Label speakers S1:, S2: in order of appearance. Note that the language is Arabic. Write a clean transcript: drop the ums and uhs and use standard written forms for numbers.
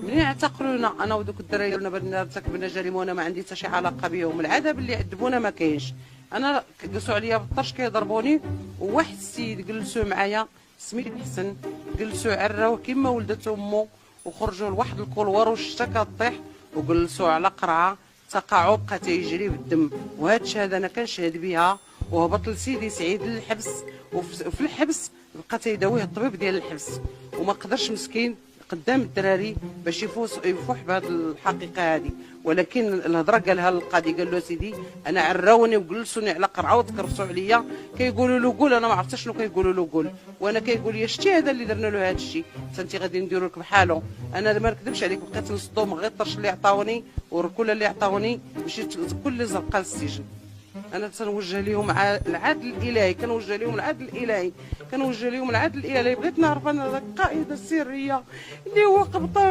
S1: منين اعتقلونا انا ودوك الدراري ديالنا ارتكبنا جريمه وانا ما عندي حتى شي علاقه بهم. العذاب اللي عذبونا ما كاينش. انا جلسوا عليا بالطرش كيضربوني، وواحد السيد جلسوا معايا سميتو حسن، جلسوا عراوه كيما ولدت امه، وخرجوا لواحد الكولوار والشتا كطيح، وجلسوا على قرعه تقاعد بقى تيجري بالدم. وهاد الشهاده انا كنشهد بها. وهبط لسيدي سعيد للحبس، وفي الحبس بقى تيداويه الطبيب ديال الحبس، وما قدرش مسكين قدام الدراري باش يفوح بهذه الحقيقه هذه. ولكن الهضره قالها للقاضي، قال له سيدي انا عراوني وجلسوني على قرعه وتكرسوا عليا، كيقولوا له قول، انا ما عرفت شنو كيقولوا له قول، وانا كيقول لي شتي هذا اللي درنا له هذا الشيء، انت غادي نديروا لك بحاله. انا ما نكذبش عليك، بقيت نصدم غير الطرش اللي عطاوني والركوله اللي عطاوني، مشيت كل زرقاء للسجن. انا تنوجه لهم العدل الالهي، كنوجه لهم العدل الالهي، كنوجه لهم العدل الالهي. بغيت نعرف انا القاعده السريه اللي هو قبطان